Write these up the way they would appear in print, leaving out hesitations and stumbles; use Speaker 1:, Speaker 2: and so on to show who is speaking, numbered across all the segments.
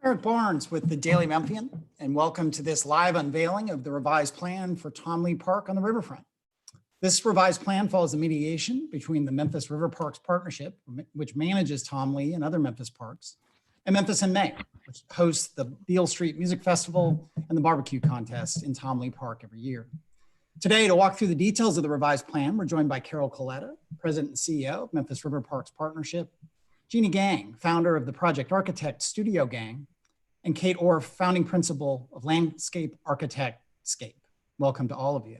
Speaker 1: Eric Barnes with the Daily Memphian, and welcome to this live unveiling of the revised plan for Tom Lee Park on the riverfront. This revised plan follows a mediation between the Memphis River Parks Partnership, which manages Tom Lee and other Memphis parks, and Memphis in May, which hosts the Beale Street Music Festival and the barbecue contest in Tom Lee Park every year. Today, to walk through the details of the revised plan, we're joined by Carol Coletta, President and CEO of Memphis River Parks Partnership, Jeannie Gang, founder of the Project Architect Studio Gang, and Kate Orff, founding principal of Landscape Architect Scape. Welcome to all of you.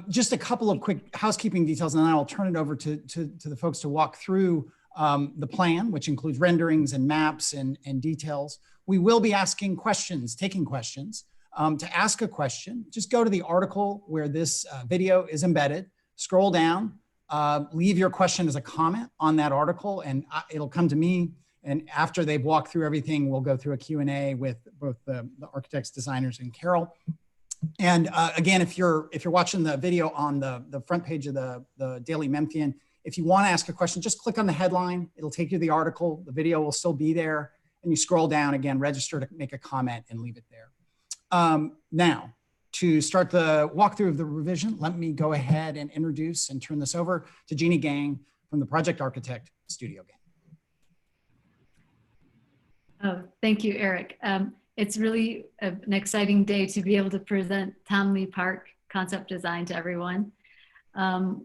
Speaker 1: Just a couple of quick housekeeping details, and then I'll turn it over to the folks to walk through the plan, which includes renderings and maps and details. We will be asking questions, taking questions. To ask a question, just go to the article where this video is embedded, scroll down, leave your question as a comment on that article, and it'll come to me. And after they've walked through everything, we'll go through a Q&A with both the architects, designers, and Carol. And again, if you're watching the video on the front page of the Daily Memphian, if you want to ask a question, just click on the headline. It'll take you to the article. The video will still be there. And you scroll down again, register to make a comment and leave it there. Now, to start the walkthrough of the revision, let me go ahead and introduce and turn this over to Jeannie Gang from the Project Architect Studio Gang.
Speaker 2: Oh, thank you, Eric. It's really an exciting day to be able to present Tom Lee Park concept design to everyone.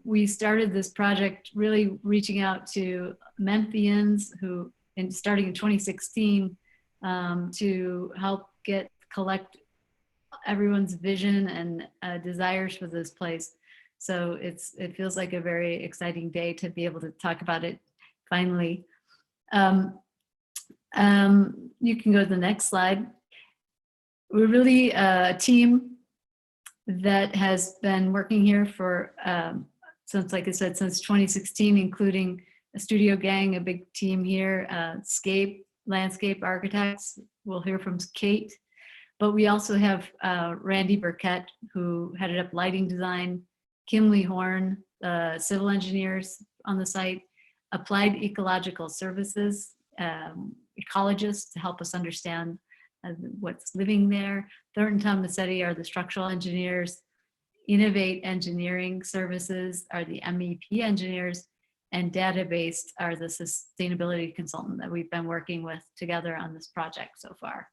Speaker 2: We started this project really reaching out to Memphians who, starting in 2016, to help collect everyone's vision and desires for this place. So it feels like a very exciting day to be able to talk about it finally. You can go to the next slide. We're really a team that has been working here for, since, like I said, since 2016, including a studio gang, a big team here, landscape architects. We'll hear from Kate. But we also have Randy Burkett, who headed up lighting design, Kimley Horn, civil engineers on the site, applied ecological services, ecologists to help us understand what's living there. Thornton Tomasetti are the structural engineers. Innovate Engineering Services are the MEP engineers, and Database are the sustainability consultant that we've been working with together on this project so far.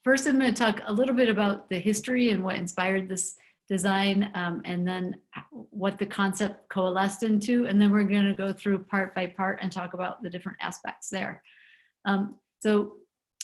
Speaker 2: First, I'm going to talk a little bit about the history and what inspired this design, and then what the concept coalesced into, and then we're going to go through part by part and talk about the different aspects there. So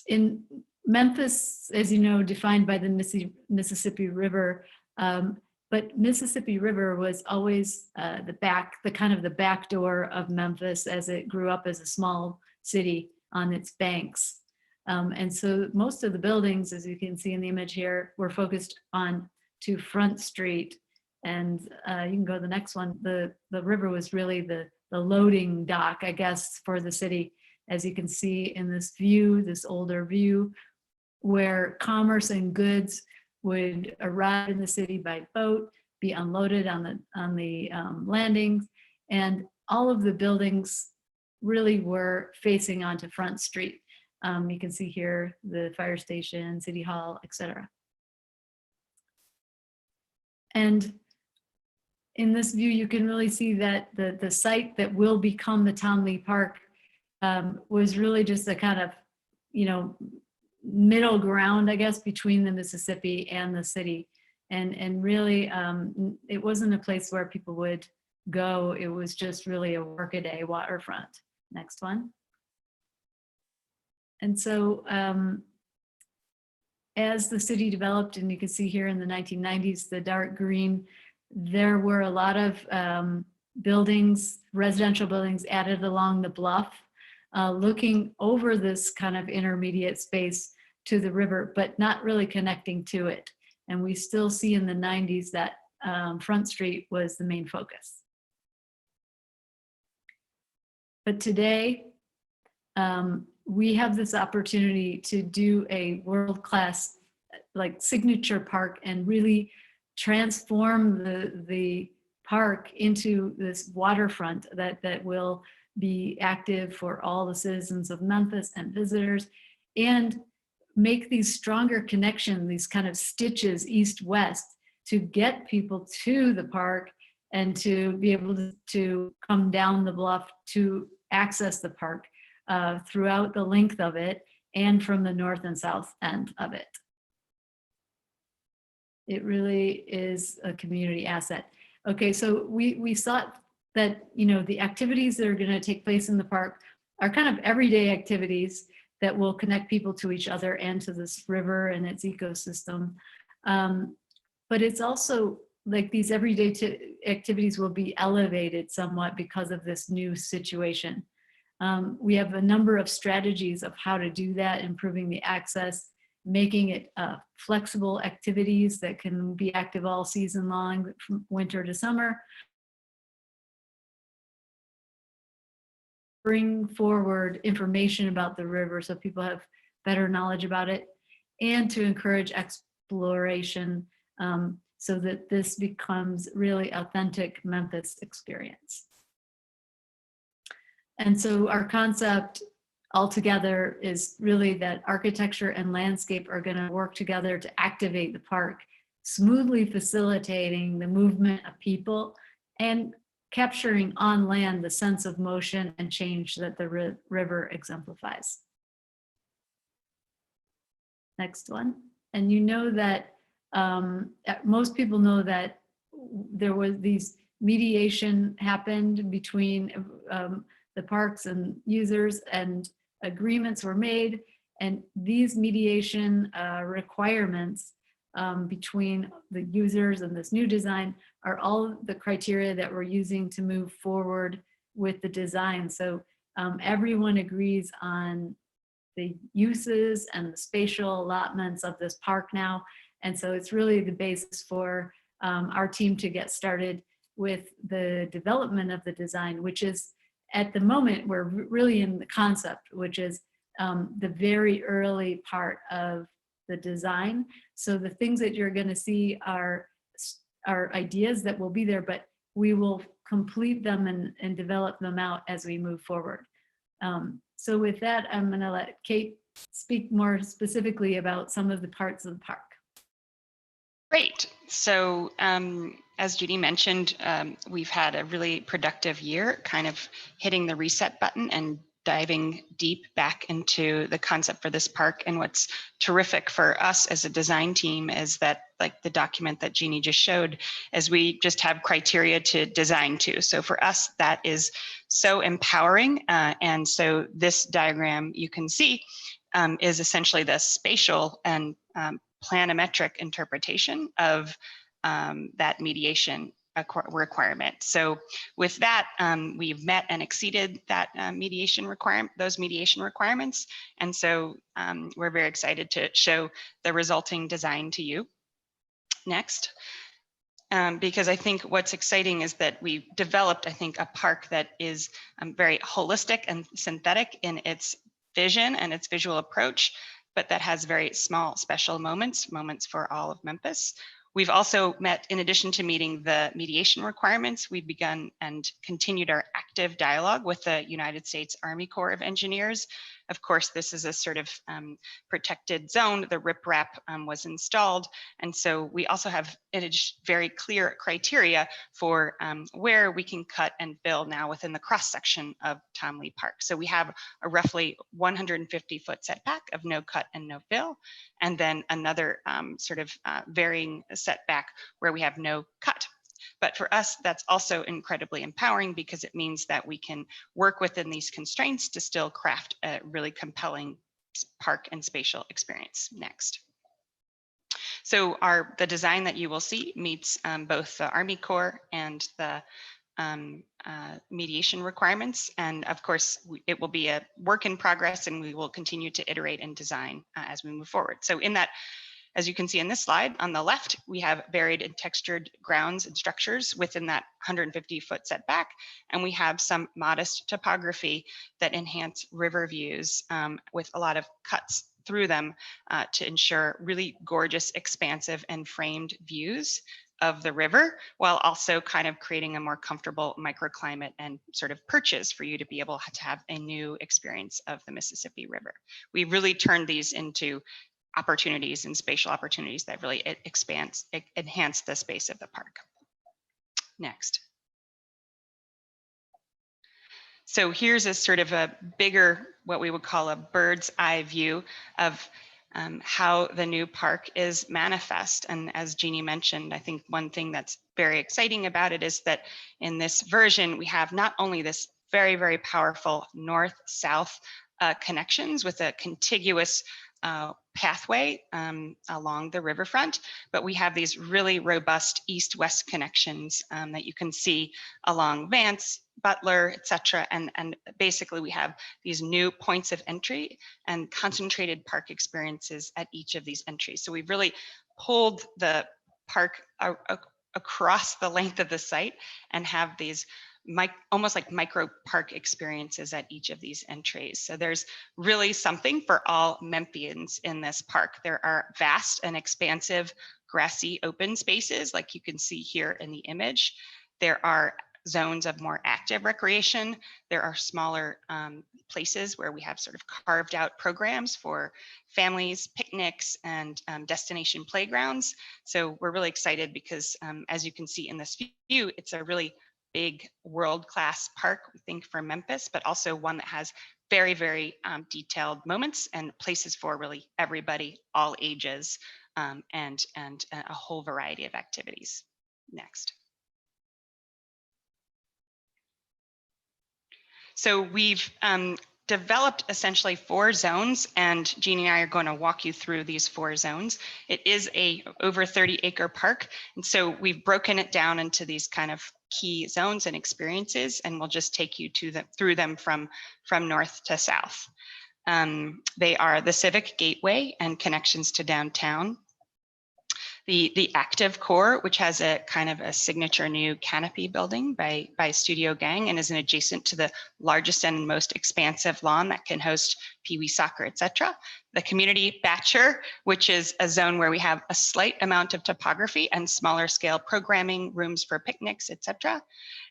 Speaker 2: in Memphis, as you know, defined by the Mississippi River, but Mississippi River was always the kind of the back door of Memphis as it grew up as a small city on its banks. And so most of the buildings, as you can see in the image here, were focused on to Front Street, and you can go to the next one. The river was really the loading dock, I guess, for the city, as you can see in this view, this older view, where commerce and goods would arrive in the city by boat, be unloaded on the landings, and all of the buildings really were facing onto Front Street. You can see here the fire station, City Hall, etc. And in this view, you can really see that the site that will become the Tom Lee Park was really just a kind of, middle ground, I guess, between the Mississippi and the city. And really, it wasn't a place where people would go. It was just really a workaday waterfront. Next one. And so as the city developed, and you can see here in the 1990s, the dark green, there were a lot of buildings, residential buildings added along the bluff, looking over this kind of intermediate space to the river, but not really connecting to it. And we still see in the 90s that Front Street was the main focus. But today, we have this opportunity to do a world-class, like, signature park and really transform the park into this waterfront that will be active for all the citizens of Memphis and visitors, and make these stronger connections, these kind of stitches east-west, to get people to the park and to be able to come down the bluff to access the park throughout the length of it and from the north and south end of it. It really is a community asset. Okay, so we thought that, you know, the activities that are going to take place in the park are kind of everyday activities that will connect people to each other and to this river and its ecosystem. But it's also like these everyday activities will be elevated somewhat because of this new situation. We have a number of strategies of how to do that, improving the access, making it flexible activities that can be active all season long, from winter to summer. Bring forward information about the river so people have better knowledge about it, and to encourage exploration so that this becomes really authentic Memphis experience. And so our concept altogether is really that architecture and landscape are going to work together to activate the park, smoothly facilitating the movement of people and capturing on land the sense of motion and change that the river exemplifies. Next one. And you know that most people know that there was these mediation happened between the parks and users, and agreements were made, and these mediation requirements between the users and this new design are all the criteria that we're using to move forward with the design. So everyone agrees on the uses and the spatial allotments of this park now. And so it's really the basis for our team to get started with the development of the design, which is, at the moment, we're really in the concept, which is the very early part of the design. So the things that you're going to see are ideas that will be there, but we will complete them and develop them out as we move forward. So with that, I'm going to let Kate speak more specifically about some of the parts of the park.
Speaker 3: Great. So as Judy mentioned, we've had a really productive year, kind of hitting the reset button and diving deep back into the concept for this park. And what's terrific for us as a design team is that, like the document that Jeannie just showed, is we just have criteria to design to. So for us, that is so empowering. And so this diagram you can see is essentially the spatial and planimetric interpretation of that mediation requirement. So with that, we've met and exceeded that those mediation requirements. And so we're very excited to show the resulting design to you. Next. Because I think what's exciting is that we've developed, I think, a park that is very holistic and synthetic in its vision and its visual approach, but that has very small special moments for all of Memphis. We've also met, in addition to meeting the mediation requirements, we've begun and continued our active dialogue with the United States Army Corps of Engineers. Of course, this is a sort of protected zone. The riprap was installed. And so we also have very clear criteria for where we can cut and fill now within the cross section of Tom Lee Park. So we have a roughly 150-foot setback of no cut and no fill, and then another varying setback where we have no cut. But for us, that's also incredibly empowering because it means that we can work within these constraints to still craft a really compelling park and spatial experience. Next. So the design that you will see meets both the Army Corps and the mediation requirements. And of course, it will be a work in progress, and we will continue to iterate and design as we move forward. So in that, as you can see in this slide, on the left, we have varied and textured grounds and structures within that 150-foot setback. And we have some modest topography that enhance river views with a lot of cuts through them to ensure really gorgeous, expansive, and framed views of the river, while also kind of creating a more comfortable microclimate and sort of perches for you to be able to have a new experience of the Mississippi River. We really turned these into opportunities and spatial opportunities that really enhance the space of the park. Next. So here's a sort of a bigger, what we would call a bird's eye view of how the new park is manifest. And as Jeannie mentioned, I think one thing that's very exciting about it is that in this version, we have not only this very, very powerful north-south connections with a contiguous pathway along the riverfront, but we have these really robust east-west connections that you can see along Vance, Butler, etc. And basically we have these new points of entry and concentrated park experiences at each of these entries. So we've really pulled the park across the length of the site and have these almost like micro park experiences at each of these entries. So there's really something for all Memphians in this park. There are vast and expansive grassy open spaces like you can see here in the image. There are zones of more active recreation. There are smaller places where we have sort of carved out programs for families, picnics, and destination playgrounds. So we're really excited because as you can see in this view, it's a really big world-class park, we think, for Memphis, but also one that has very, very detailed moments and places for really everybody, all ages, and a whole variety of activities. Next. So we've developed essentially 4 zones, and Jeannie and I are going to walk you through these 4 zones. It is a over 30-acre park, and so we've broken it down into these kind of key zones and experiences, and we'll just take you through them from north to south. They are the Civic Gateway and connections to downtown. The active core, which has a kind of a signature new canopy building by Studio Gang and is an adjacent to the largest and most expansive lawn that can host Pee-wee soccer, etc. The community Batcher, which is a zone where we have a slight amount of topography and smaller scale programming, rooms for picnics, etc.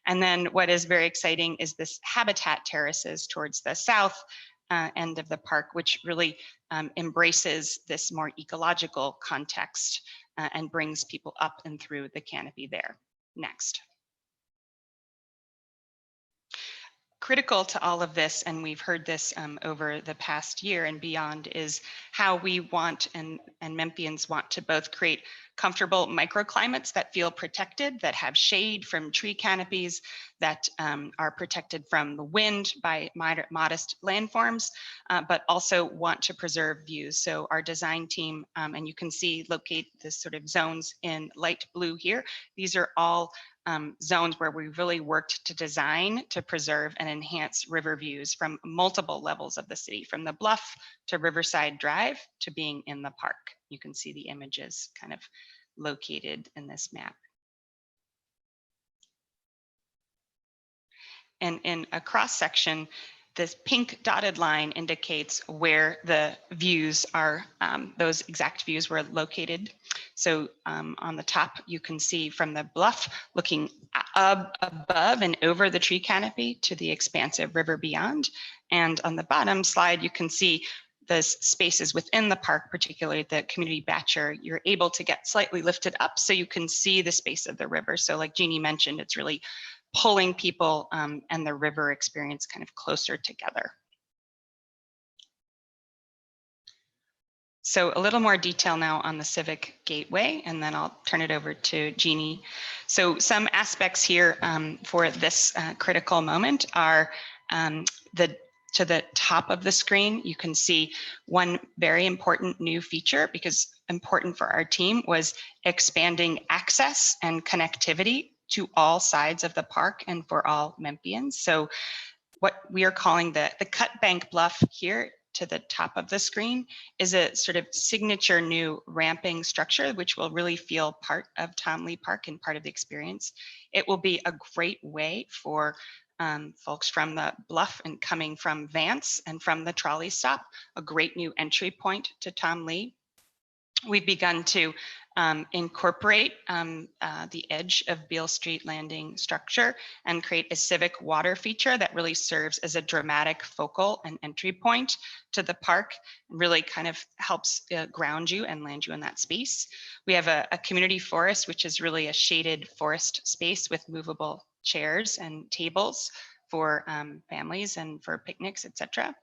Speaker 3: And then what is very exciting is this habitat terraces towards the south end of the park, which really embraces this more ecological context and brings people up and through the canopy there. Next. Critical to all of this, and we've heard this over the past year and beyond, is how we want and Memphians want to both create comfortable microclimates that feel protected, that have shade from tree canopies, that are protected from the wind by modest landforms, but also want to preserve views. So our design team, and you can see locate the sort of zones in light blue here. These are all zones where we really worked to design to preserve and enhance river views from multiple levels of the city, from the bluff to Riverside Drive to being in the park. You can see the images kind of located in this map. And in a cross section, this pink dotted line indicates where the views are, those exact views were located. So on the top, you can see from the bluff looking above and over the tree canopy to the expansive river beyond. And on the bottom slide, you can see the spaces within the park, particularly the community Batcher, you're able to get slightly lifted up so you can see the space of the river. So like Jeannie mentioned, it's really pulling people and the river experience kind of closer together. So a little more detail now on the Civic Gateway, and then I'll turn it over to Jeannie. So some aspects here for this critical moment are to the top of the screen, you can see one very important new feature, because important for our team, was expanding access and connectivity to all sides of the park and for all Memphians. So what we are calling the cut bank bluff here to the top of the screen is a sort of signature new ramping structure, which will really feel part of Tom Lee Park and part of the experience. It will be a great way for folks from the bluff and coming from Vance and from the trolley stop, a great new entry point to Tom Lee. We've begun to incorporate the edge of Beale Street Landing structure and create a civic water feature that really serves as a dramatic focal and entry point to the park, and really kind of helps ground you and land you in that space. We have a community forest, which is really a shaded forest space with movable chairs and tables for families and for picnics, etc.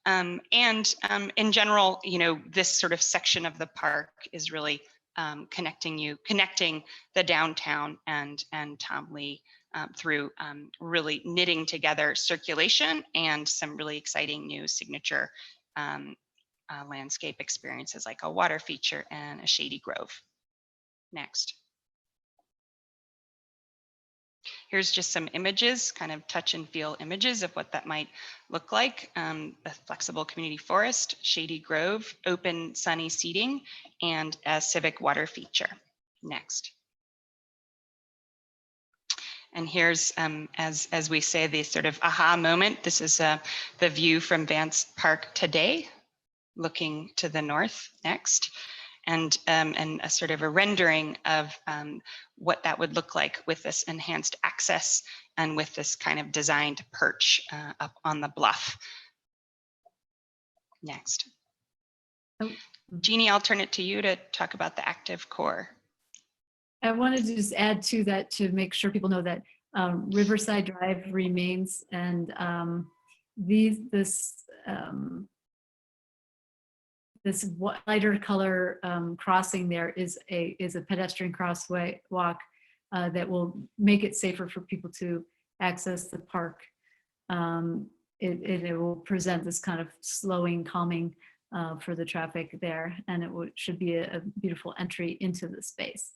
Speaker 3: And in general, you know, this sort of section of the park is really connecting the downtown and Tom Lee through really knitting together circulation and some really exciting new signature landscape experiences like a water feature and a shady grove. Next. Here's just some images, kind of touch and feel images of what that might look like. A flexible community forest, shady grove, open sunny seating, and a civic water feature. Next. And here's, as we say, the sort of aha moment. This is the view from Vance Park today, looking to the north. Next. And a sort of a rendering of what that would look like with this enhanced access and with this kind of designed perch up on the bluff. Next.
Speaker 2: Oh.
Speaker 3: Jeannie, I'll turn it to you to talk about the active core.
Speaker 2: I wanted to just add to that to make sure people know that Riverside Drive remains, and this lighter color crossing there is a pedestrian crossway walk that will make it safer for people to access the park. It will present this kind of slowing, calming for the traffic there, and it should be a beautiful entry into the space.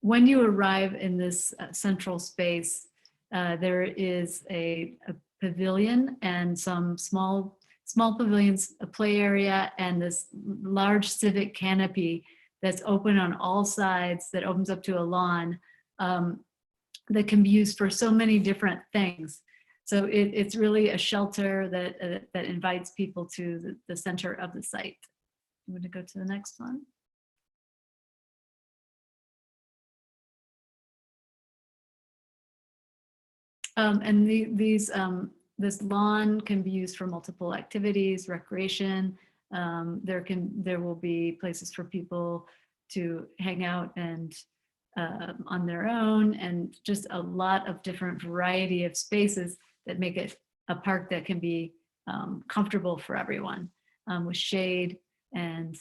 Speaker 2: When you arrive in this central space, there is a pavilion and some small pavilions, a play area, and this large civic canopy that's open on all sides that opens up to a lawn that can be used for so many different things. So it's really a shelter that invites people to the center of the site. I'm going to go to the next one. And this lawn can be used for multiple activities, recreation. There will be places for people to hang out and on their own, and just a lot of different variety of spaces that make it a park that can be comfortable for everyone, with shade and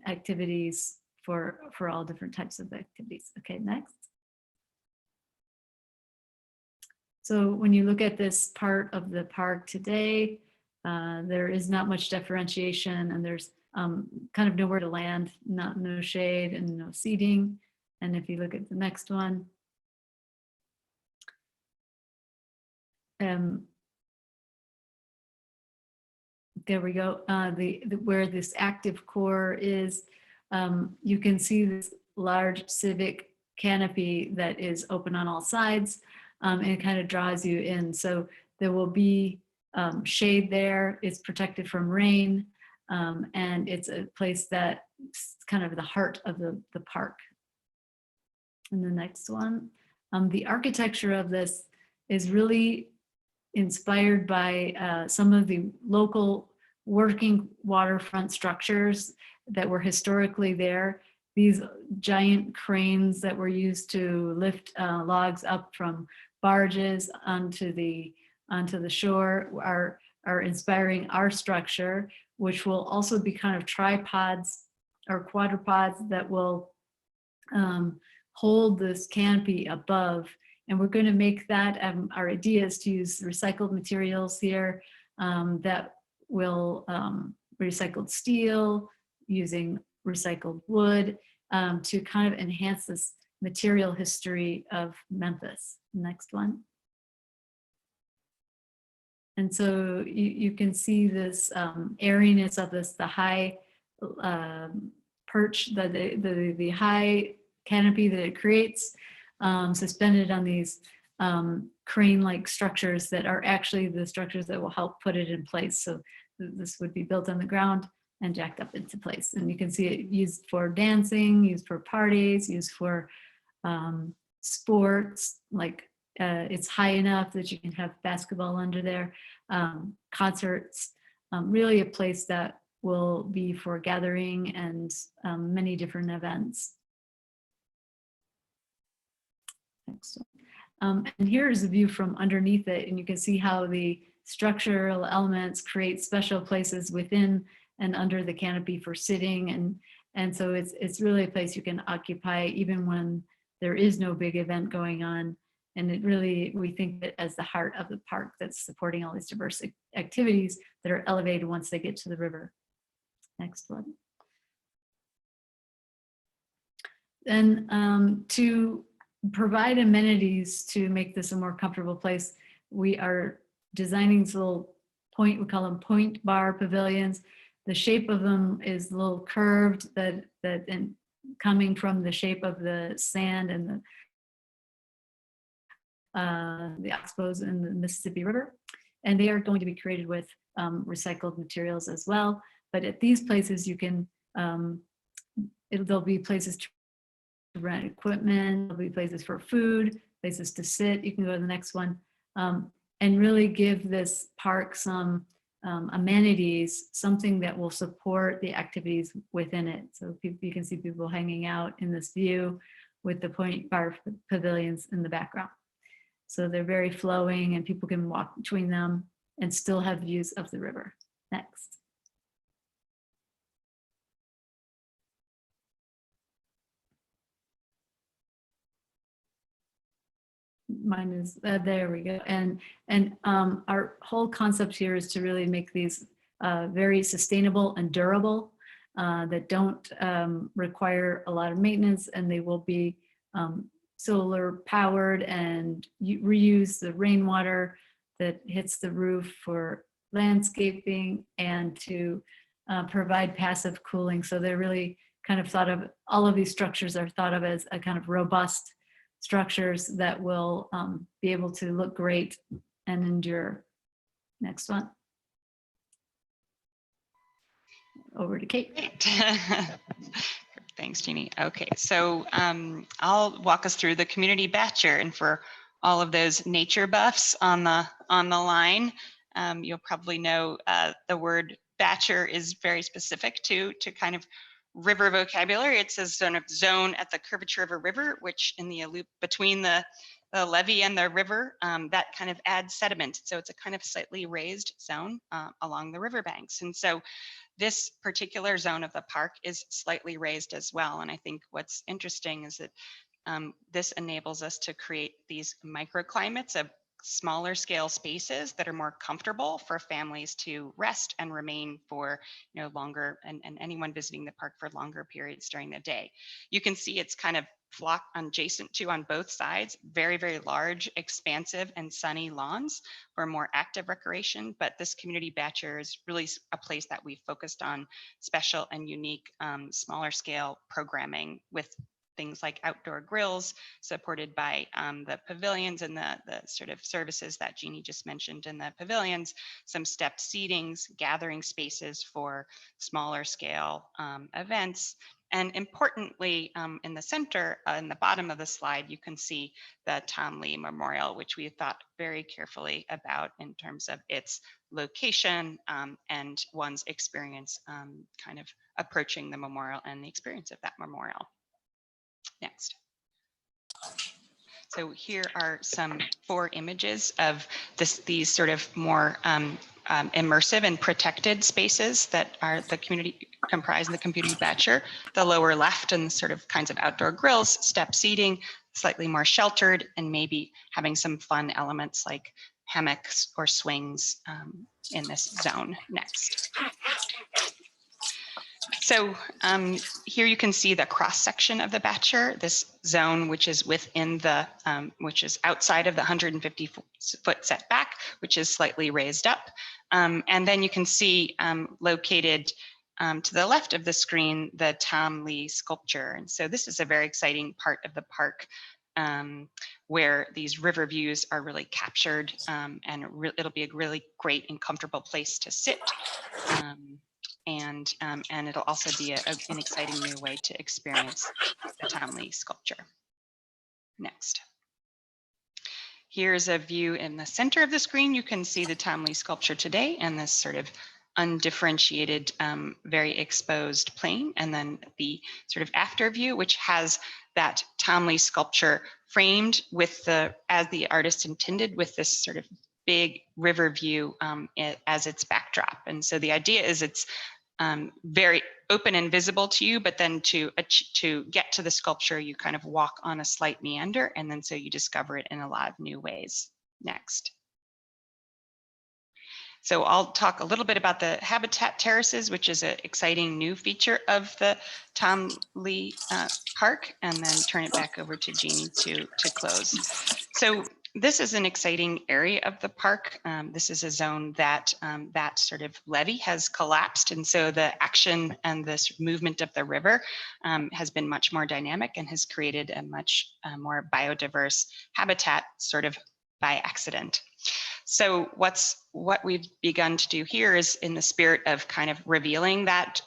Speaker 2: activities for all different types of activities. Okay, next. So when you look at this part of the park today, there is not much differentiation, and there's kind of nowhere to land, no shade and no seating. And if you look at the next one, there we go. Where this active core is, you can see this large civic canopy that is open on all sides. And it kind of draws you in. So there will be shade there. It's protected from rain. And it's a place that's kind of the heart of the park. And the next one, the architecture of this is really inspired by some of the local working waterfront structures that were historically there. These giant cranes that were used to lift logs up from barges onto the shore are inspiring our structure, which will also be kind of tripods or quadrupods that will hold this canopy above. And we're going to make that, our idea is to use recycled materials here that will recycled steel, using recycled wood to kind of enhance this material history of Memphis. Next one. And so you can see this airiness of this, the high perch, the high canopy that it creates, suspended on these crane-like structures that are actually the structures that will help put it in place. So this would be built on the ground and jacked up into place. And you can see it used for dancing, used for parties, used for sports, like it's high enough that you can have basketball under there, concerts, really a place that will be for gathering and many different events. Next one. And here's a view from underneath it, and you can see how the structural elements create special places within and under the canopy for sitting, and so it's really a place you can occupy even when there is no big event going on. And it really, we think that as the heart of the park that's supporting all these diverse activities that are elevated once they get to the river. Next one. And to provide amenities to make this a more comfortable place, we are designing these little point, we call them point bar pavilions. The shape of them is a little curved, and coming from the shape of the sand and the oxbows in the Mississippi River. And they are going to be created with recycled materials as well. But at these places, you can, there'll be places to rent equipment, there'll be places for food, places to sit. You can go to the next one, and really give this park some amenities, something that will support the activities within it. So you can see people hanging out in this view with the point bar pavilions in the background. So they're very flowing and people can walk between them and still have views of the river. Next. Mine is, there we go. And our whole concept here is to really make these very sustainable and durable, that don't require a lot of maintenance, and they will be solar powered and reuse the rainwater that hits the roof for landscaping and to provide passive cooling. So they're really kind of thought of, all of these structures are thought of as a kind of robust structures that will be able to look great and endure. Next one. Over to Kate.
Speaker 3: Great. Thanks, Jeannie. Okay, so I'll walk us through the community batcher, and for all of those nature buffs on the line, you'll probably know the word batcher is very specific to kind of river vocabulary. It's a zone at the curvature of a river, which in the loop between the levee and the river, that kind of adds sediment. So it's a kind of slightly raised zone along the riverbanks. And so this particular zone of the park is slightly raised as well. And I think what's interesting is that this enables us to create these microclimates of smaller scale spaces that are more comfortable for families to rest and remain for longer, and anyone visiting the park for longer periods during the day. You can see it's kind of flock adjacent to on both sides, very, very large, expansive and sunny lawns for more active recreation. But this community batcher is really a place that we focused on special and unique smaller scale programming with things like outdoor grills supported by the pavilions and the sort of services that Jeannie just mentioned in the pavilions, some stepped seatings, gathering spaces for smaller scale events. And importantly, in the center, in the bottom of the slide, you can see the Tom Lee Memorial, which we thought very carefully about in terms of its location and one's experience kind of approaching the memorial and the experience of that memorial. Next. So here are some 4 images of these sort of more immersive and protected spaces that are the community comprised in the community batcher. The lower left and sort of kinds of outdoor grills, step seating, slightly more sheltered, and maybe having some fun elements like hammocks or swings in this zone. Next. So here you can see the cross section of the batcher, this zone which is within the, which is outside of the 150-foot setback, which is slightly raised up. And then you can see located to the left of the screen, the Tom Lee sculpture. And so this is a very exciting part of the park where these river views are really captured, and it'll be a really great and comfortable place to sit. and it'll also be an exciting new way to experience the Townley sculpture. Next. Here's a view in the center of the screen. You can see the Townley sculpture today and this sort of undifferentiated, very exposed plane, and then the sort of after view, which has that Townley sculpture framed with as the artist intended, with this sort of big river view as its backdrop. And so the idea is it's very open and visible to you, but then to get to the sculpture, you kind of walk on a slight meander, and then so you discover it in a lot of new ways. Next. So I'll talk a little bit about the habitat terraces, which is an exciting new feature of the Townley Park, and then turn it back over to Jeannie to close. So this is an exciting area of the park. This is a zone that that sort of levee has collapsed, and so the action and this movement of the river has been much more dynamic and has created a much more biodiverse habitat sort of by accident. So what we've begun to do here is, in the spirit of kind of revealing that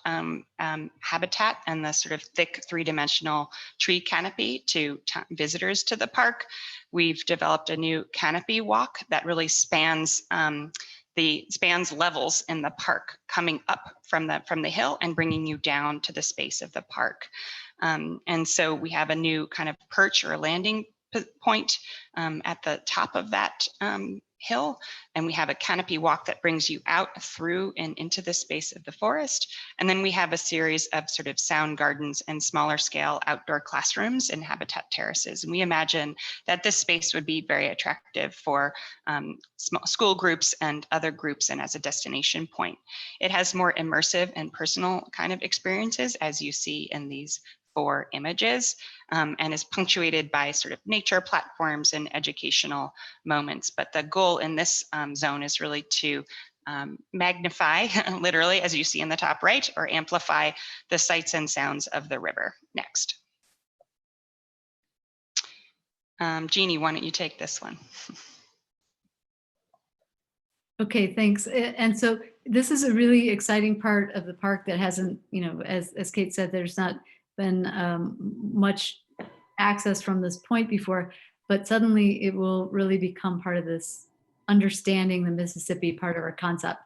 Speaker 3: habitat and the sort of thick three-dimensional tree canopy to visitors to the park, we've developed a new canopy walk that really spans levels in the park, coming up from the hill and bringing you down to the space of the park. And so we have a new kind of perch or landing point at the top of that hill, and we have a canopy walk that brings you out through and into the space of the forest. And then we have a series of sort of sound gardens and smaller scale outdoor classrooms and habitat terraces. And we imagine that this space would be very attractive for small school groups and other groups, and as a destination point. It has more immersive and personal kind of experiences, as you see in these 4 images, and is punctuated by sort of nature platforms and educational moments. But the goal in this zone is really to magnify, literally, as you see in the top right, or amplify the sights and sounds of the river. Next. Jeannie, why don't you take this one?
Speaker 2: Okay, thanks. And so this is a really exciting part of the park that hasn't, as Kate said, there's not been much access from this point before, but suddenly it will really become part of this understanding the Mississippi part of our concept.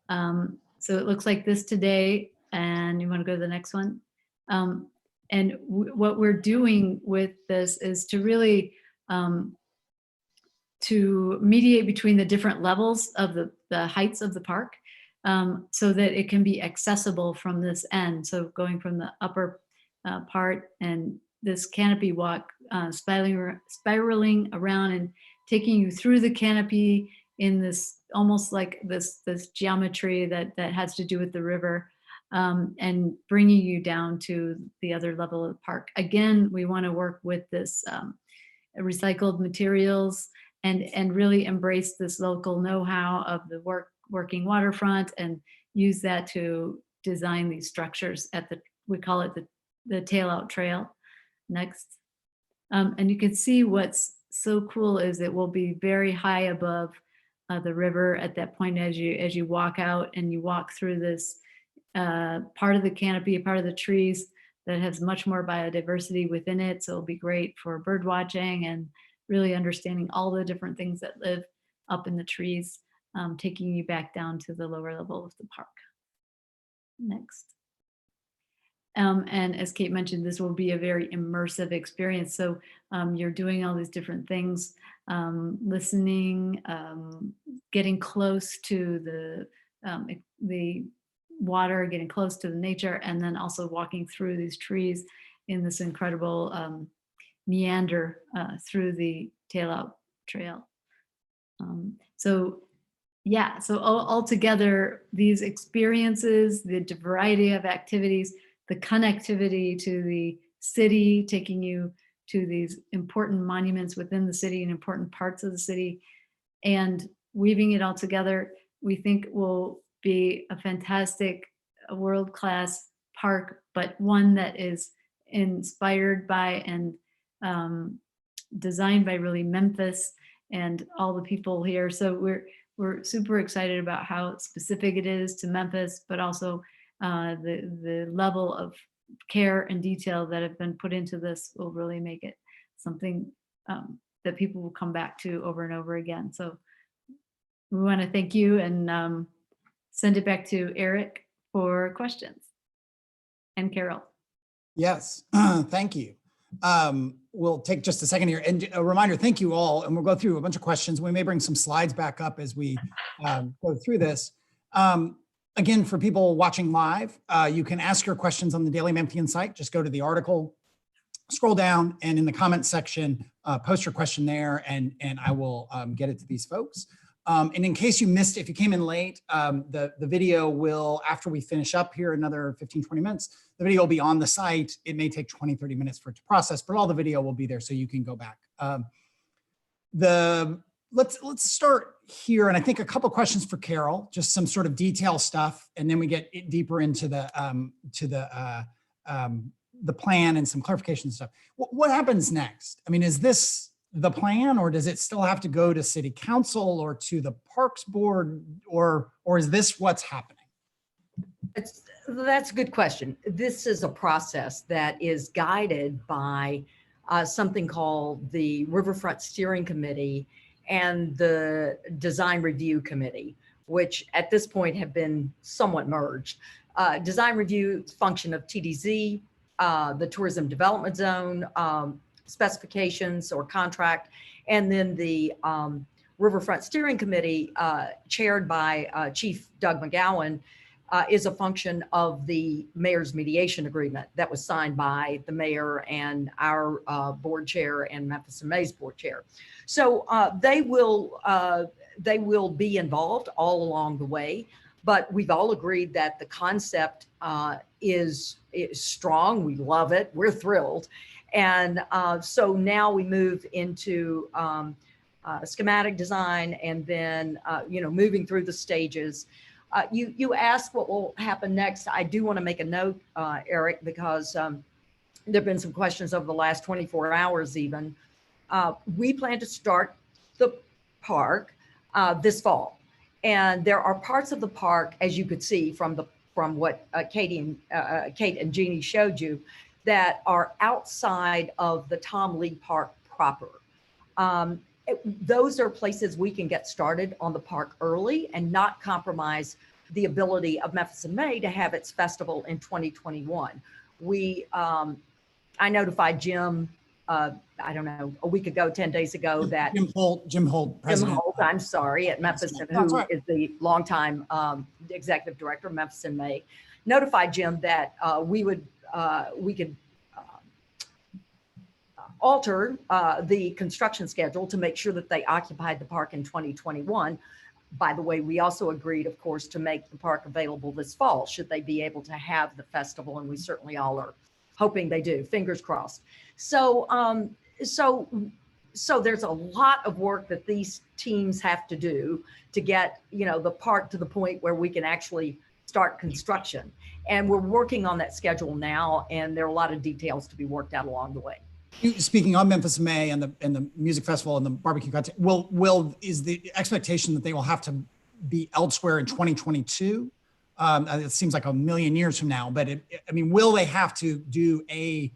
Speaker 2: So it looks like this today, and you want to go to the next one? And what we're doing with this is to really to mediate between the different levels of the heights of the park, so that it can be accessible from this end. So going from the upper part, and this canopy walk spiraling around and taking you through the canopy in this almost like this geometry that has to do with the river, and bringing you down to the other level of the park. Again, we want to work with this recycled materials and really embrace this local know-how of the working waterfront, and use that to design these structures at we call it the tail out trail. Next. And you can see what's so cool is it will be very high above the river at that point as you walk out and you walk through this part of the canopy, part of the trees that has much more biodiversity within it. So it'll be great for bird watching and really understanding all the different things that live up in the trees, taking you back down to the lower level of the park. Next. And as Kate mentioned, this will be a very immersive experience. So you're doing all these different things, listening, getting close to the water, getting close to the nature, and then also walking through these trees in this incredible meander through the tail out trail. So all together, these experiences, the variety of activities, the connectivity to the city, taking you to these important monuments within the city and important parts of the city, and weaving it all together, we think will be a fantastic, world-class park, but one that is inspired by and designed by really Memphis and all the people here. So we're super excited about how specific it is to Memphis, but also the level of care and detail that have been put into this will really make it something that people will come back to over and over again. So we want to thank you and send it back to Eric for questions. And Carol.
Speaker 1: Yes, thank you. We'll take just a second here and a reminder, thank you all. And we'll go through a bunch of questions. We may bring some slides back up as we go through this. Again, for people watching live, you can ask your questions on the Daily Memphian site. Just go to the article, scroll down, and in the comments section, post your question there, and I will get it to these folks. And in case you missed, if you came in late, the video will, after we finish up here, another 15, 20 minutes, the video will be on the site. It may take 20, 30 minutes for it to process, but all the video will be there so you can go back. Let's start here. And I think a couple questions for Carol, just some sort of detail stuff. And then we get deeper into the plan and some clarification stuff. What happens next? I mean, is this the plan, or does it still have to go to City Council or to the Parks Board, or is this what's happening?
Speaker 4: That's a good question. This is a process that is guided by something called the Riverfront Steering Committee and the Design Review Committee, which at this point have been somewhat merged. Design Review function of TDZ, the Tourism Development Zone, specifications or contract, and then the Riverfront Steering Committee, chaired by Chief Doug McGowan, is a function of the mayor's mediation agreement that was signed by the mayor and our board chair and Memphis and May's board chair. So they will be involved all along the way, but we've all agreed that the concept is strong. We love it. We're thrilled. And so now we move into schematic design, and then moving through the stages. You asked what will happen next. I do want to make a note, Eric, because there have been some questions over the last 24 hours even. We plan to start the park this fall, and there are parts of the park, as you could see from what Kate and Jeannie showed you, that are outside of the Tom Lee Park proper. Those are places we can get started on the park early and not compromise the ability of Memphis and May to have its festival in 2021. I notified Jim, I don't know, a week ago, 10 days ago, that
Speaker 1: Jim Holt, president.
Speaker 4: Jim Holt, I'm sorry, at Memphis, who is the longtime executive director of Memphis and May, notified Jim that we could alter the construction schedule to make sure that they occupied the park in 2021. By the way, we also agreed, of course, to make the park available this fall, should they be able to have the festival, and we certainly all are hoping they do, fingers crossed. So there's a lot of work that these teams have to do to get, the park to the point where we can actually start construction. And we're working on that schedule now, and there are a lot of details to be worked out along the way.
Speaker 1: Speaking on Memphis in May and the music festival and the barbecue contest, is the expectation that they will have to be elsewhere in 2022? It seems like a million years from now, but will they have to do a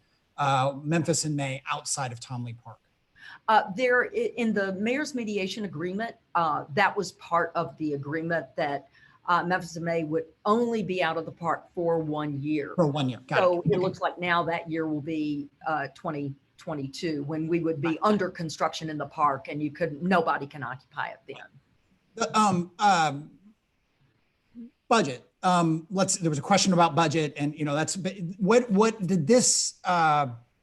Speaker 1: Memphis in May outside of Tom Lee Park?
Speaker 4: There, in the mayor's mediation agreement, that was part of the agreement that Memphis and May would only be out of the park for 1 year.
Speaker 1: For 1 year, got
Speaker 4: So
Speaker 1: it.
Speaker 4: it looks like now that year will be 2022, when we would be under construction in the park, and nobody can occupy it then.
Speaker 1: Budget. There was a question about budget, and that's what did this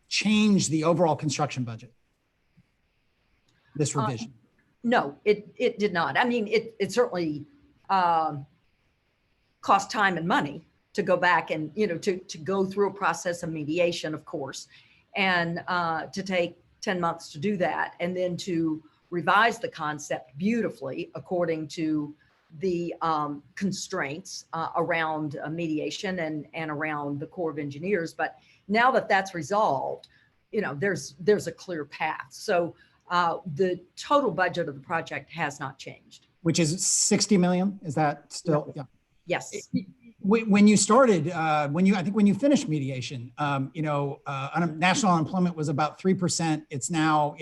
Speaker 1: change the overall construction budget? This revision?
Speaker 4: No, it did not. I mean, it certainly cost time and money to go back and to go through a process of mediation, of course, and to take 10 months to do that, and then to revise the concept beautifully according to the constraints around mediation and around the Corps of Engineers. But now that that's resolved, there's a clear path. So the total budget of the project has not changed.
Speaker 1: Which is 60 million? Is that still?
Speaker 4: No.
Speaker 1: Yeah.
Speaker 4: Yes.
Speaker 1: When you started, I think when you finished mediation, national unemployment was about 3%. It's now,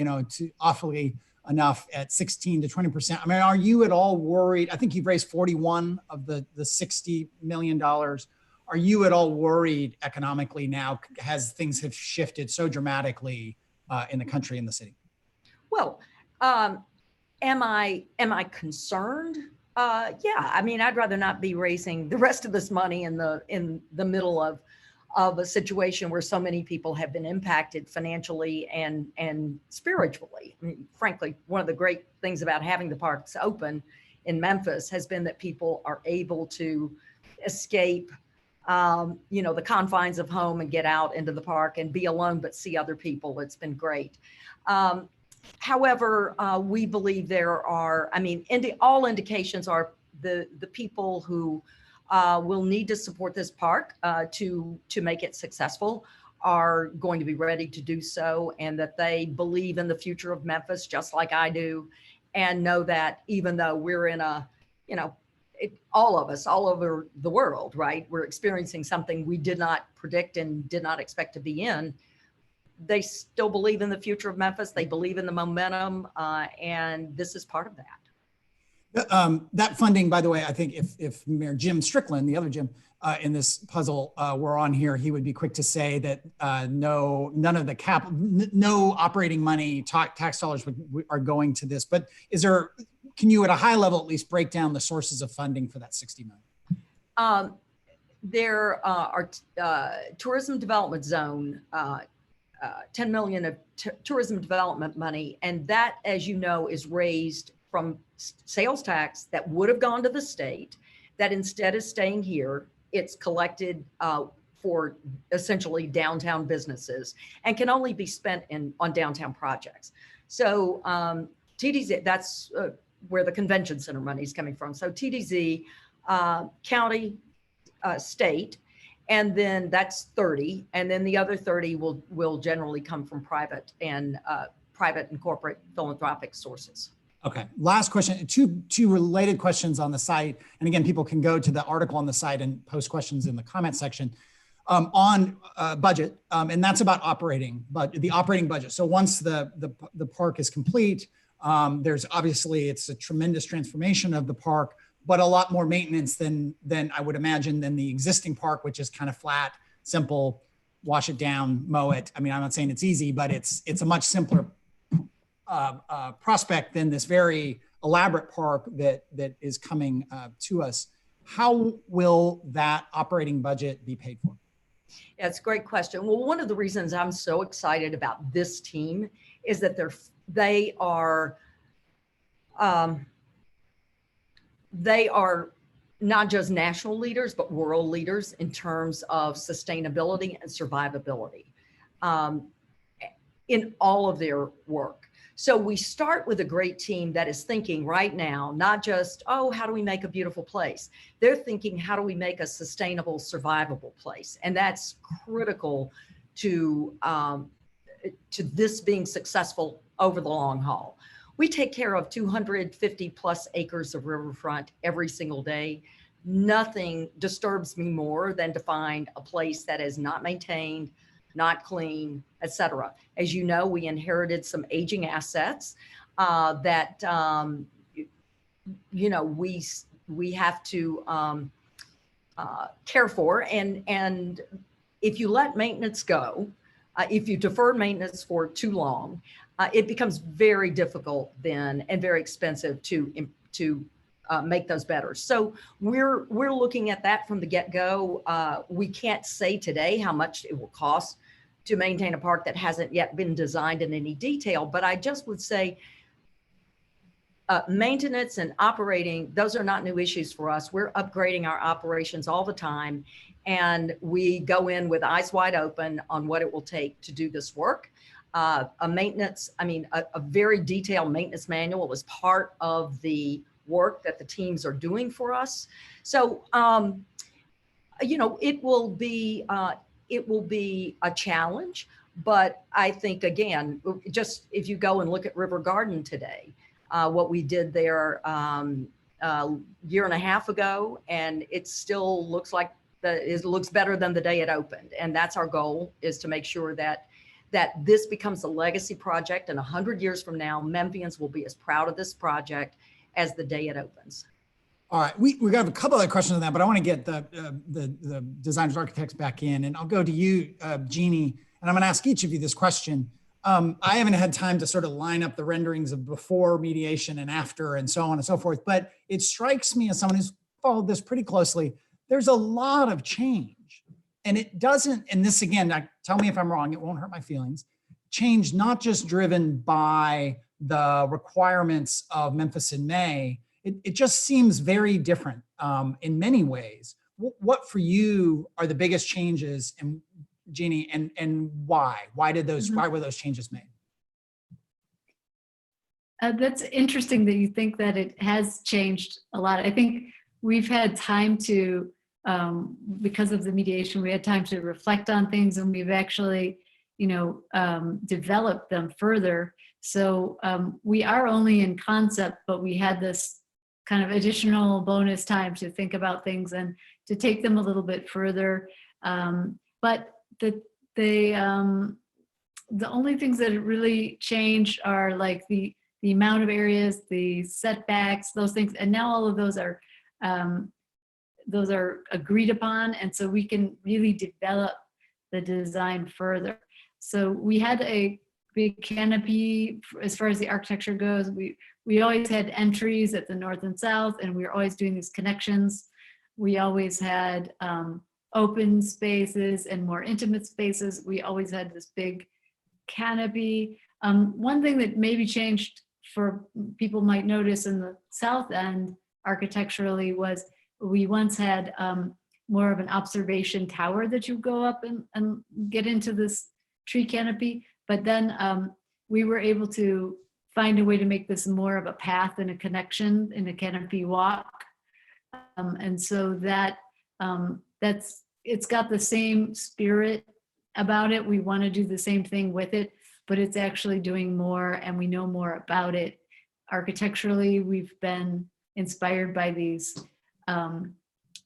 Speaker 1: awfully enough at 16 to 20%. I mean, are you at all worried? I think you've raised 41 of the $60 million. Are you at all worried economically now as things have shifted so dramatically in the country and the city?
Speaker 4: Well, am I concerned? Yeah, I mean, I'd rather not be raising the rest of this money in the middle of a situation where so many people have been impacted financially and spiritually. I mean, frankly, one of the great things about having the parks open in Memphis has been that people are able to escape, the confines of home and get out into the park and be alone, but see other people. It's been great. However, we believe there are, all indications are the people who will need to support this park to make it successful are going to be ready to do so, and that they believe in the future of Memphis, just like I do, and know that even though we're in all of us, all over the world, right, we're experiencing something we did not predict and did not expect to be in, they still believe in the future of Memphis. They believe in the momentum, and this is part of that.
Speaker 1: That funding, by the way, I think if Mayor Jim Strickland, the other Jim in this puzzle, were on here, he would be quick to say that none of the no operating money, tax dollars are going to this. But can you at a high level at least break down the sources of funding for that $60 million?
Speaker 4: There are tourism development zone, 10 million of tourism development money. And that, as you know, is raised from sales tax that would have gone to the state, that instead is staying here. It's collected for essentially downtown businesses and can only be spent on downtown projects. So TDZ, that's where the convention center money is coming from. So TDZ, county, state, and then that's 30, and then the other 30 will generally come from private and corporate philanthropic sources.
Speaker 1: Okay, last question, two related questions on the site. And again, people can go to the article on the site and post questions in the comment section on budget. And that's about the operating budget. So once the park is complete, there's obviously, it's a tremendous transformation of the park, but a lot more maintenance than I would imagine than the existing park, which is kind of flat, simple, wash it down, mow it. I mean, I'm not saying it's easy, but it's a much simpler prospect than this very elaborate park that is coming to us. How will that operating budget be paid for?
Speaker 4: Yeah, it's a great question. Well, one of the reasons I'm so excited about this team is that they are not just national leaders, but world leaders in terms of sustainability and survivability in all of their work. So we start with a great team that is thinking right now, not just, oh, how do we make a beautiful place? They're thinking, how do we make a sustainable, survivable place? And that's critical to this being successful over the long haul. We take care of 250 plus acres of riverfront every single day. Nothing disturbs me more than to find a place that is not maintained, not clean, etc. As you know, we inherited some aging assets that we have to care for, and if you let maintenance go, if you defer maintenance for too long, it becomes very difficult then and very expensive to make those better. So we're looking at that from the get-go. We can't say today how much it will cost to maintain a park that hasn't yet been designed in any detail, but I just would say maintenance and operating, those are not new issues for us. We're upgrading our operations all the time, and we go in with eyes wide open on what it will take to do this work. A very detailed maintenance manual is part of the work that the teams are doing for us. So, it will be a challenge, but I think, again, just if you go and look at River Garden today, what we did there year and a half ago, and it still looks like it looks better than the day it opened. And that's our goal, is to make sure that this becomes a legacy project, and 100 years from now, Memphians will be as proud of this project as the day it opens.
Speaker 1: All right, we got a couple other questions on that, but I want to get the designers, architects back in, and I'll go to you, Jeannie, and I'm going to ask each of you this question. I haven't had time to sort of line up the renderings of before mediation and after and so on and so forth, but it strikes me as someone who's followed this pretty closely, there's a lot of change. And it doesn't, and this again, tell me if I'm wrong, it won't hurt my feelings, change not just driven by the requirements of Memphis in May, it just seems very different in many ways. What for you are the biggest changes, and Jeannie, and why? Why were those changes made?
Speaker 2: That's interesting that you think that it has changed a lot. I think we've had time to, because of the mediation, we had time to reflect on things, and we've actually, developed them further. So we are only in concept, but we had this kind of additional bonus time to think about things and to take them a little bit further. But the only things that really change are like the amount of areas, the setbacks, those things, and now all of those are agreed upon, and so we can really develop the design further. So we had a big canopy as far as the architecture goes. We always had entries at the north and south, and we were always doing these connections. We always had open spaces and more intimate spaces. We always had this big canopy. One thing that maybe changed, for people might notice in the south end architecturally, was we once had more of an observation tower that you go up and get into this tree canopy. But then we were able to find a way to make this more of a path and a connection in a canopy walk. And so it's got the same spirit about it. We want to do the same thing with it, but it's actually doing more, and we know more about it. Architecturally, we've been inspired by these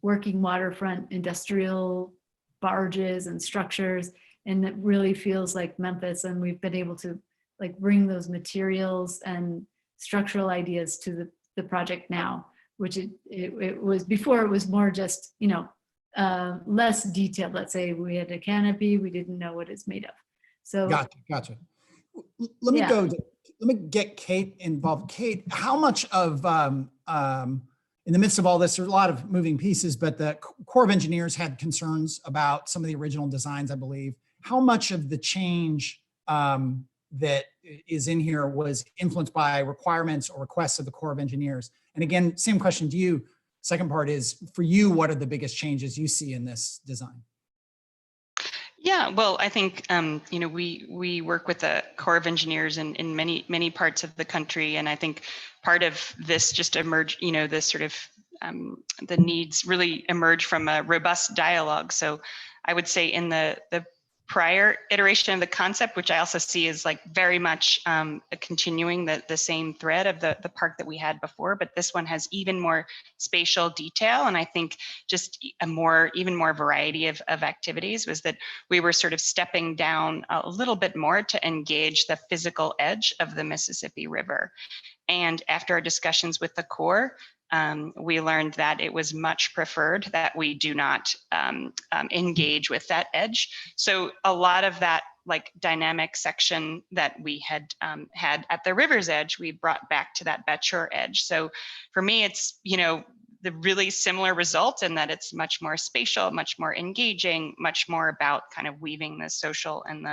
Speaker 2: working waterfront industrial barges and structures, and it really feels like Memphis. And we've been able to bring those materials and structural ideas to the project now, which it was before. It was more just, less detailed. Let's say we had a canopy, we didn't know what it's made of. So
Speaker 1: Gotcha. Let me get Kate involved. Kate, how much of, in the midst of all this, there's a lot of moving pieces, but the Corps of Engineers had concerns about some of the original designs, I believe. How much of the change that is in here was influenced by requirements or requests of the Corps of Engineers? And again, same question to you. Second part is, for you, what are the biggest changes you see in this design?
Speaker 3: Yeah, well, I think, we work with the Corps of Engineers in many parts of the country. And I think part of this just emerged, this sort of the needs really emerge from a robust dialogue. So I would say in the prior iteration of the concept, which I also see is very much continuing the same thread of the park that we had before, but this one has even more spatial detail. And I think just even more variety of activities, was that we were sort of stepping down a little bit more to engage the physical edge of the Mississippi River. And after our discussions with the Corps, we learned that it was much preferred that we do not engage with that edge. So a lot of that dynamic section that we had had at the river's edge, we brought back to that Betshore edge. So for me, it's, the really similar result in that it's much more spatial, much more engaging, much more about kind of weaving the social and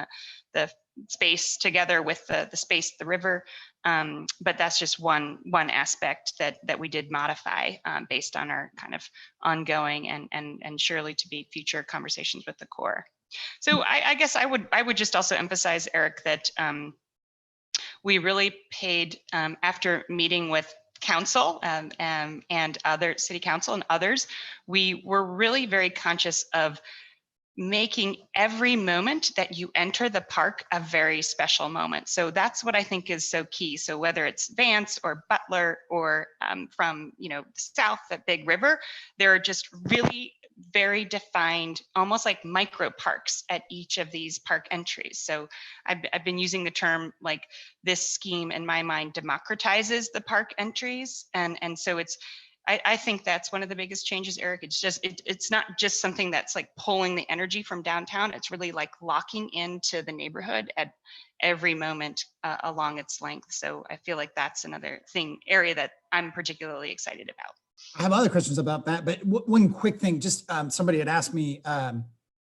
Speaker 3: the space together with the space, the river. But that's just one aspect that we did modify based on our kind of ongoing and surely to be future conversations with the Corps. So I guess I would just also emphasize, Eric, that we really paid, after meeting with council and other city council and others, we were really very conscious of making every moment that you enter the park a very special moment. So that's what I think is so key. So whether it's Vance or Butler or from, south at Big River, there are just really very defined, almost like micro parks at each of these park entries. So I've been using the term like this scheme in my mind democratizes the park entries. And so I think that's one of the biggest changes, Eric. It's just, it's not just something that's like pulling the energy from downtown. It's really like locking into the neighborhood at every moment along its length. So I feel like that's another area that I'm particularly excited about.
Speaker 1: I have other questions about that, but one quick thing, just somebody had asked me,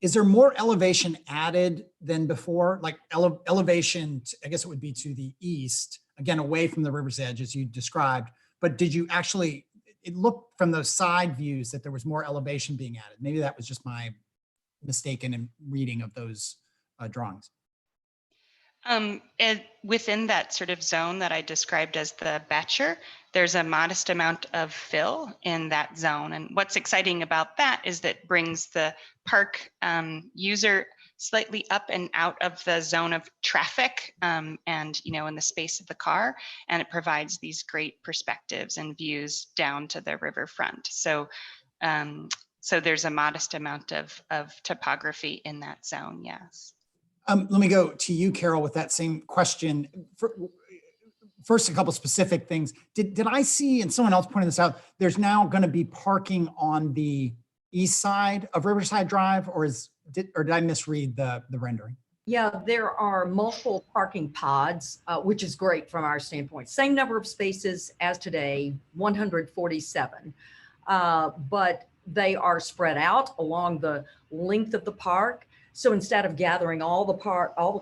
Speaker 1: is there more elevation added than before? Like elevation, I guess it would be to the east, again, away from the river's edge as you described, but did you actually, it looked from those side views that there was more elevation being added. Maybe that was just my mistaken reading of those drawings.
Speaker 3: Within that sort of zone that I described as the Batcher, there's a modest amount of fill in that zone. And what's exciting about that is that brings the park user slightly up and out of the zone of traffic and, in the space of the car. And it provides these great perspectives and views down to the riverfront. So, so there's a modest amount of topography in that zone, yes.
Speaker 1: Let me go to you, Carol, with that same question. First, a couple specific things. Did I see, and someone else pointed this out, there's now going to be parking on the east side of Riverside Drive, or did I misread the rendering?
Speaker 4: Yeah, there are multiple parking pods, which is great from our standpoint. Same number of spaces as today, 147, but they are spread out along the length of the park. So instead of gathering all the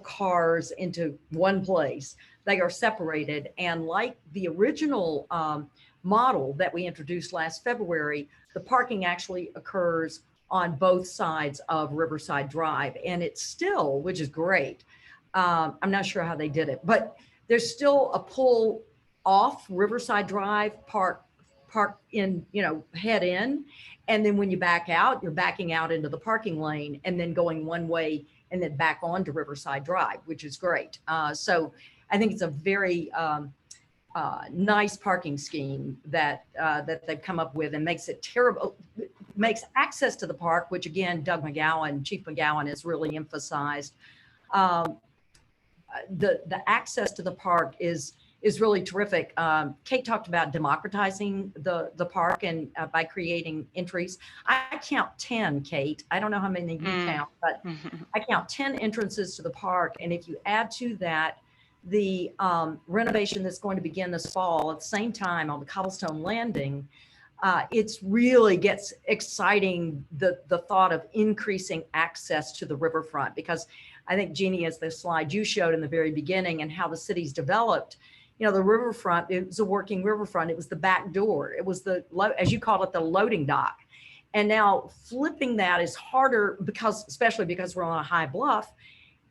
Speaker 4: cars into one place, they are separated. And like the original model that we introduced last February, the parking actually occurs on both sides of Riverside Drive. And it's still, which is great. I'm not sure how they did it, but there's still a pull off Riverside Drive, park in, head in. And then when you back out, you're backing out into the parking lane and then going one way and then back onto Riverside Drive, which is great. So I think it's a very nice parking scheme that they've come up with, and makes access to the park, which again, Chief McGowan has really emphasized. The access to the park is really terrific. Kate talked about democratizing the park and by creating entries. I count 10, Kate. I don't know how many you count, but I count 10 entrances to the park. And if you add to that the renovation that's going to begin this fall at the same time on the cobblestone landing, it's really gets exciting, the thought of increasing access to the riverfront, because I think, Jeannie, as the slide you showed in the very beginning and how the city's developed, the riverfront, it was a working riverfront. It was the back door. It was as you call it, the loading dock. And now flipping that is harder especially because we're on a high bluff.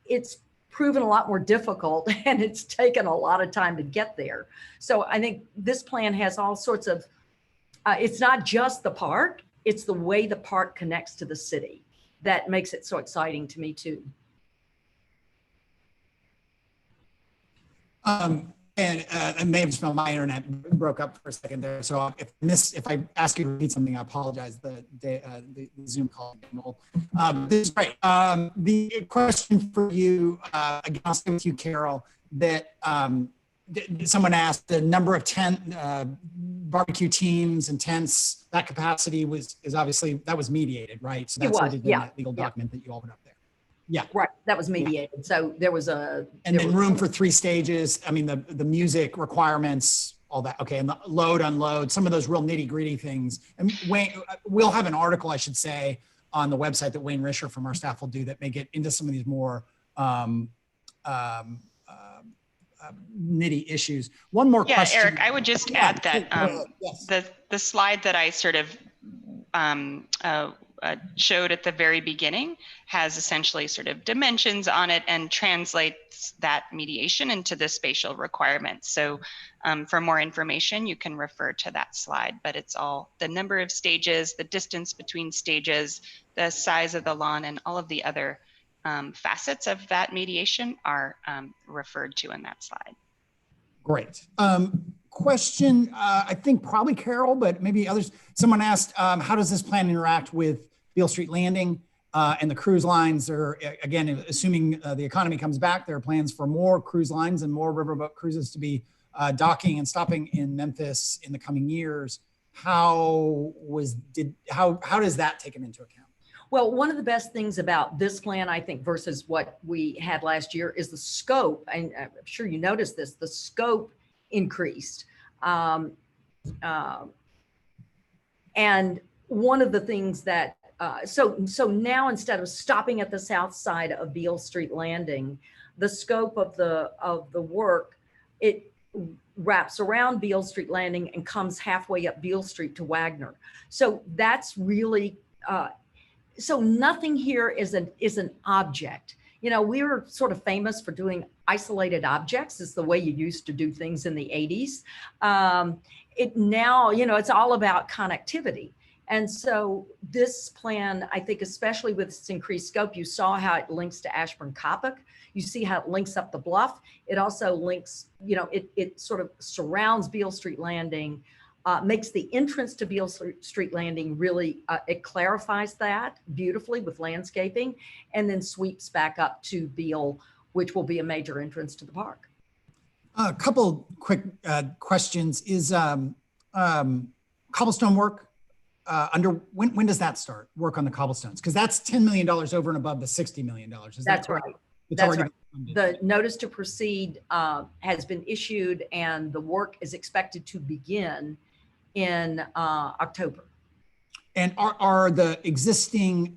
Speaker 4: It's proven a lot more difficult, and it's taken a lot of time to get there. So I think this plan has all sorts of, it's not just the park, it's the way the park connects to the city that makes it so exciting to me too.
Speaker 1: And I may have smelled my internet broke up for a second there. So if I ask you to repeat something, I apologize. The Zoom call. This is great. The question for you, again, I'll stay with you, Carol, that someone asked the number of barbecue teams and tents, that capacity is obviously, that was mediated, right? So that's in that legal document that you all put up there. Yeah.
Speaker 4: Right. That was mediated. Yeah. So there was
Speaker 1: room for 3 stages. I mean, the music requirements, all that. Okay. And the load, unload, some of those real nitty gritty things. And Wayne, we'll have an article, I should say, on the website that Wayne Risher from our staff will do that may get into some of these more nitty issues. One more question.
Speaker 3: Eric, I would just add that
Speaker 1: yes.
Speaker 3: the slide that I sort of showed at the very beginning has essentially sort of dimensions on it and translates that mediation into the spatial requirements. So for more information, you can refer to that slide, but it's all the number of stages, the distance between stages, the size of the lawn, and all of the other facets of that mediation are referred to in that slide.
Speaker 1: Great. Question, I think probably Carol, but maybe others. Someone asked, how does this plan interact with Beale Street Landing and the cruise lines? Or again, assuming the economy comes back, there are plans for more cruise lines and more riverboat cruises to be docking and stopping in Memphis in the coming years. How does that take into account?
Speaker 4: Well, one of the best things about this plan, I think, versus what we had last year is the scope. And I'm sure you noticed this, the scope increased. And one of the things that, so now instead of stopping at the south side of Beale Street Landing, the scope of the work, it wraps around Beale Street Landing and comes halfway up Beale Street to Wagner. So that's really, so nothing here is an object. You know, we were sort of famous for doing isolated objects. Is the way you used to do things in the 80s. It now, you know, it's all about connectivity. And so this plan, I think, especially with its increased scope, you saw how it links to Ashburn-Coppock. You see how it links up the bluff. It also links, you know, it sort of surrounds Beale Street Landing, makes the entrance to Beale Street Landing really, it clarifies that beautifully with landscaping, and then sweeps back up to Beale, which will be a major entrance to the park.
Speaker 1: A couple quick questions. Is cobblestone work when does that start? Work on the cobblestones? Because that's $10 million over and above the $60 million. Is
Speaker 4: That's
Speaker 1: that
Speaker 4: right.
Speaker 1: It's
Speaker 4: That's
Speaker 1: already
Speaker 4: right. The notice to proceed has been issued, and the work is expected to begin in October.
Speaker 1: And are the existing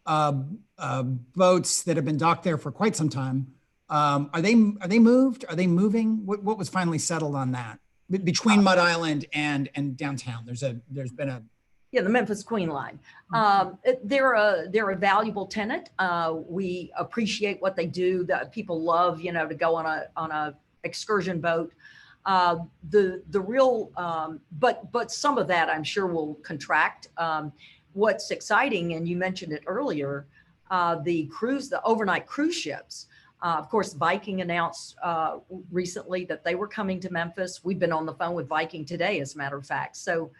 Speaker 1: boats that have been docked there for quite some time, are they moved? Are they moving? What was finally settled on that between Mud Island and downtown? There's been a
Speaker 4: Yeah, the Memphis Queen Line. They're a valuable tenant. We appreciate what they do. That people love, you know, to go on a excursion boat. The real, but some of that I'm sure will contract. What's exciting, and you mentioned it earlier, the overnight cruise ships. Of course, Viking announced recently that they were coming to Memphis. We've been on the phone with Viking today, as a matter of fact. So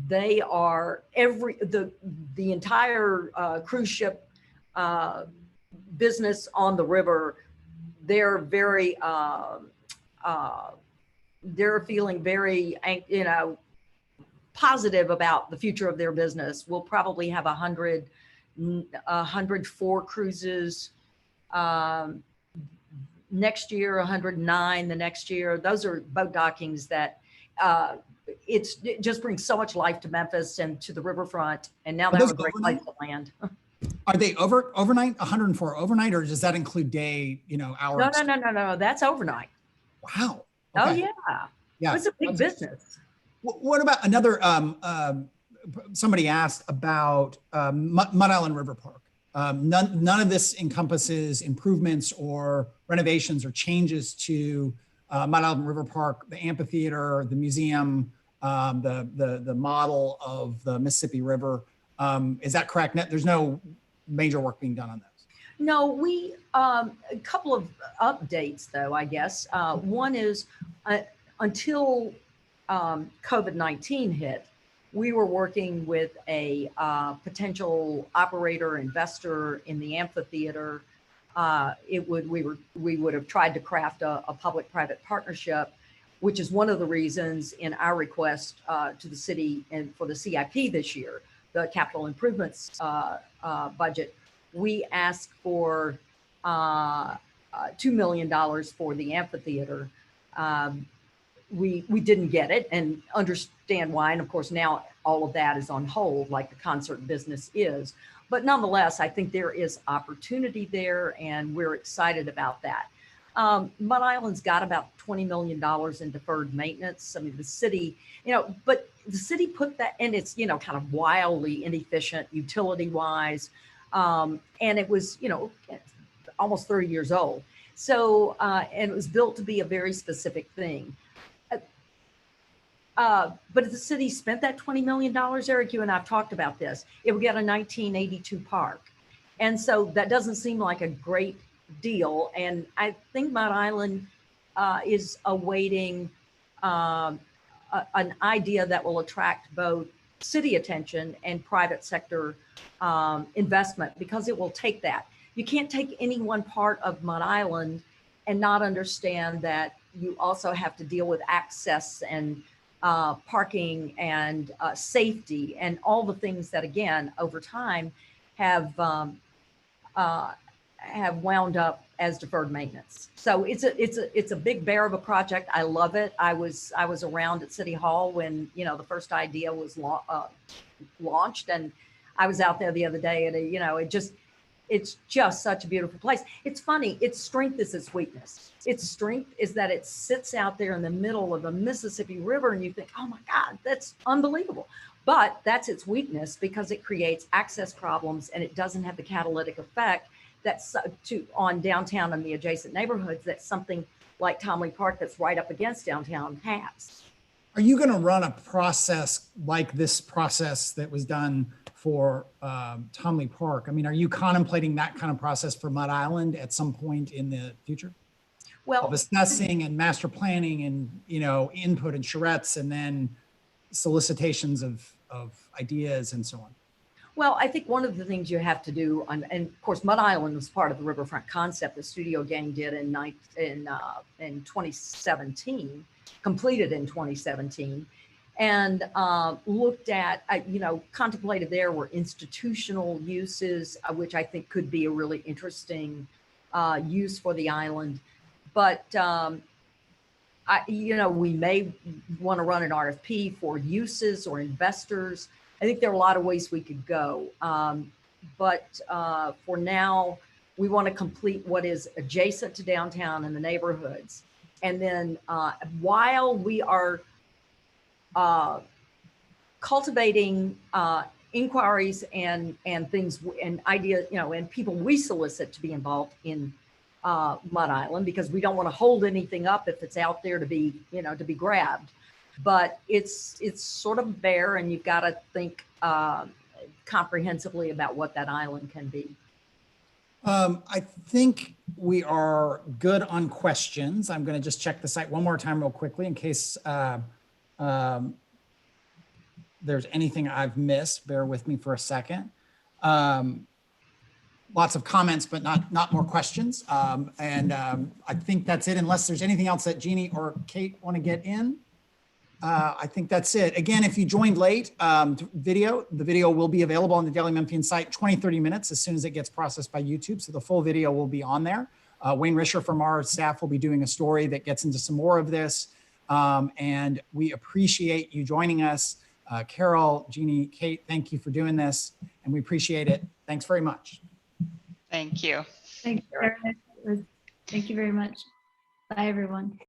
Speaker 4: they are the entire cruise ship business on the river. They're very they're feeling very, you know, positive about the future of their business. We'll probably have 104 cruises next year, 109 the next year. Those are boat dockings that it just brings so much life to Memphis and to the riverfront. And now that's a great place to land. Are
Speaker 1: they overnight, 104 overnight, or does that include day, you know, hours?
Speaker 4: No. That's overnight.
Speaker 1: Wow.
Speaker 4: Okay. Oh
Speaker 1: yeah.
Speaker 4: It's a big business.
Speaker 1: What about another, somebody asked about Mud Island River Park. None of this encompasses improvements or renovations or changes to Mud Island River Park, the amphitheater, the museum, the model of the Mississippi River. Is that correct? There's no major work being done on those.
Speaker 4: No, we, a couple of updates though, I guess. One is until COVID-19 hit, we were working with a potential operator, investor in the amphitheater. We would have tried to craft a public-private partnership, which is one of the reasons in our request to the city and for the CIP this year, the capital improvements budget, we asked for $2 million for the amphitheater. We didn't get it, and understand why. And of course, now all of that is on hold, like the concert business is. But nonetheless, I think there is opportunity there, and we're excited about that. Mud Island's got about $20 million in deferred maintenance. I mean, the city, you know, but the city put that, and it's, you know, kind of wildly inefficient utility wise. And it was, you know, almost 30 years old. So, and it was built to be a very specific thing. But if the city spent that $20 million, Eric, you and I've talked about this, it would get a 1982 park. And so that doesn't seem like a great deal. And I think Mount Island is awaiting an idea that will attract both city attention and private sector investment, because it will take that. You can't take any one part of Mount Island and not understand that you also have to deal with access and parking and safety and all the things that, again, over time have wound up as deferred maintenance. So it's a big bear of a project. I love it. I was around at City Hall when, you know, the first idea was launched, and I was out there the other day, and you know, it's just such a beautiful place. It's funny. Its strength is its weakness. Its strength is that it sits out there in the middle of the Mississippi River, and you think, oh my God, that's unbelievable. But that's its weakness, because it creates access problems, and it doesn't have the catalytic effect that's on downtown and the adjacent neighborhoods that something like Tomley Park, that's right up against downtown, has.
Speaker 1: Are you going to run a process like this process that was done for Tomley Park? I mean, are you contemplating that kind of process for Mud Island at some point in the future?
Speaker 4: Well,
Speaker 1: of assessing and master planning and, you know, input and charrettes, and then solicitations of ideas and so on.
Speaker 4: Well, I think one of the things you have to do, and of course, Mud Island was part of the riverfront concept the Studio Gang did in 2017, completed in 2017, and looked at, you know, contemplated there were institutional uses, which I think could be a really interesting use for the island. But, you know, we may want to run an RFP for uses or investors. I think there are a lot of ways we could go. But for now, we want to complete what is adjacent to downtown and the neighborhoods. And then while we are cultivating inquiries and things and ideas, you know, and people we solicit to be involved in Mud Island, because we don't want to hold anything up if it's out there to be, you know, to be grabbed. But it's sort of bare, and you've got to think comprehensively about what that island can be.
Speaker 1: I think we are good on questions. I'm going to just check the site one more time real quickly in case there's anything I've missed. Bear with me for a second. Lots of comments, but not more questions. I think that's it, unless there's anything else that Jeannie or Kate want to get in. I think that's it. Again, if you joined late, the video will be available on the Daily Memphian site 20-30 minutes as soon as it gets processed by YouTube. So the full video will be on there. Wayne Risher from our staff will be doing a story that gets into some more of this. And we appreciate you joining us. Carol, Jeannie, Kate, thank you for doing this, and we appreciate it. Thanks very much.
Speaker 3: Thank you.
Speaker 2: Thank you very much. Thank you very much. Bye, everyone.